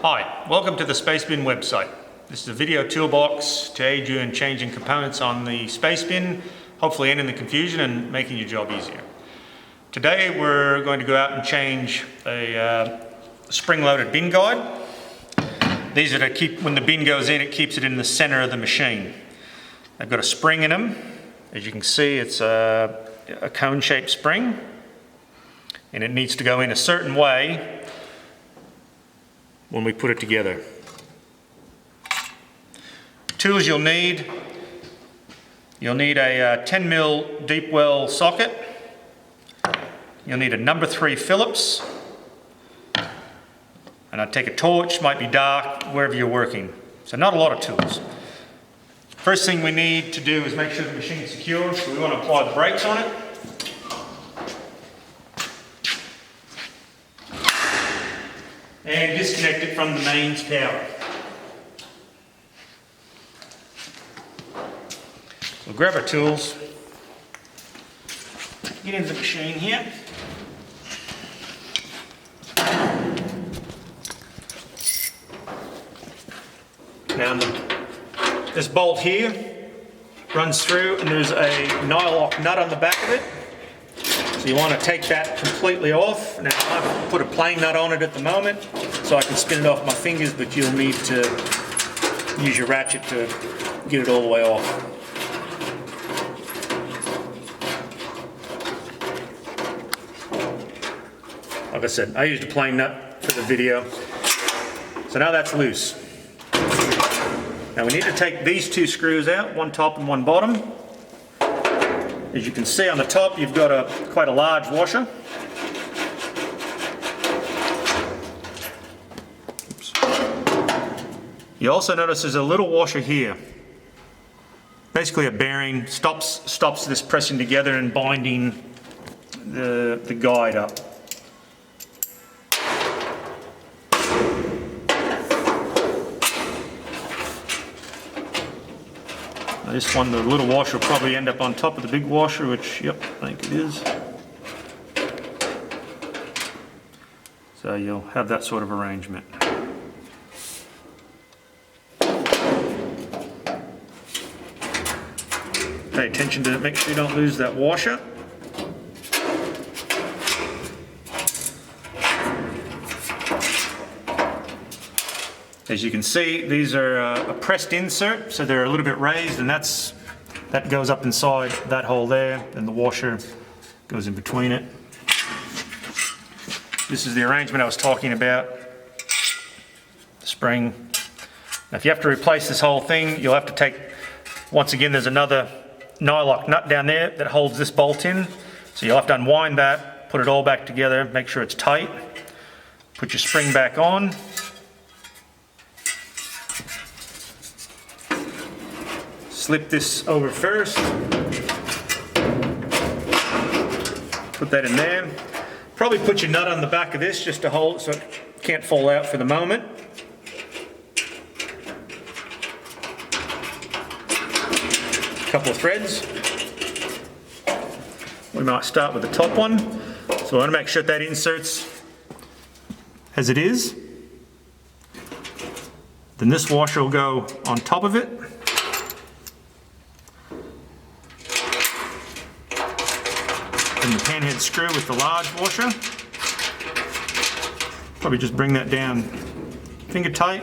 Hi, welcome to the Spacebin website. This is a video toolbox to aid you in changing components on the Spacebin, hopefully ending the confusion and making your job easier. Today we're going to go out and change a spring-loaded bin guide. These are to keep, when the bin goes in, it keeps it in the center of the machine. They've got a spring in them. As you can see, it's a cone-shaped spring, and it needs to go in a certain way when we put it together. Tools you'll need a 10mm deep well socket. You'll need a number 3 Phillips, and I'd take a torch, might be dark, wherever you're working. So not a lot of tools. First thing we need to do is make sure the machine is secure, so we want to apply the brakes on it. And disconnect it from the mains power. We'll grab our tools, get into the machine here. Now this bolt here runs through, and there's a nylock nut on the back of it. So you want to take that completely off. Now I've put a plain nut on it at the moment, so I can spin it off my fingers, but you'll need to use your ratchet to get it all the way off. Like I said, I used a plain nut for the video. So now that's loose. Now we need to take these 2 screws out, one top and one bottom. As you can see on the top, you've got quite a large washer. Oops. You also notice there's a little washer here. Basically a bearing, stops this pressing together and binding the guide up. This one, the little washer, will probably end up on top of the big washer, which, yep, I think it is. So you'll have that sort of arrangement. Pay attention to it, make sure you don't lose that washer. As you can see, these are a pressed insert, so they're a little bit raised, and that goes up inside that hole there, and the washer goes in between it. This is the arrangement I was talking about, the spring. Now if you have to replace this whole thing, you'll have to take, once again, there's another nylock nut down there that holds this bolt in, so you'll have to unwind that, put it all back together, make sure it's tight, put your spring back on. Slip this over first, put that in there. Probably put your nut on the back of this just to hold it so it can't fall out for the moment. A couple of threads. We might start with the top one. So I want to make sure that inserts as it is. Then this washer will go on top of it. And the panhead screw with the large washer. Probably just bring that down finger tight.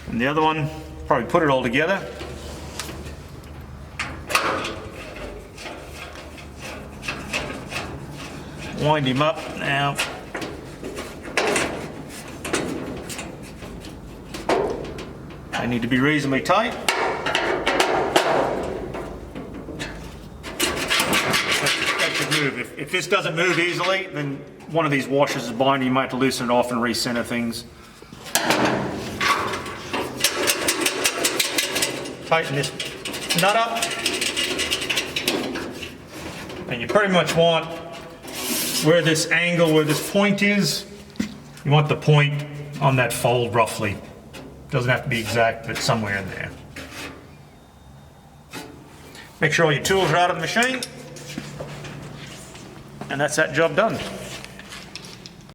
And the other one, probably put it all together. Wind him up now. They need to be reasonably tight. If this doesn't move easily, then one of these washers is binding. You might have to loosen it off and recenter things. Tighten this nut up. And you pretty much want where this angle, where this point is, you want the point on that fold roughly. Doesn't have to be exact, but somewhere in there. Make sure all your tools are out of the machine. And that's that job done.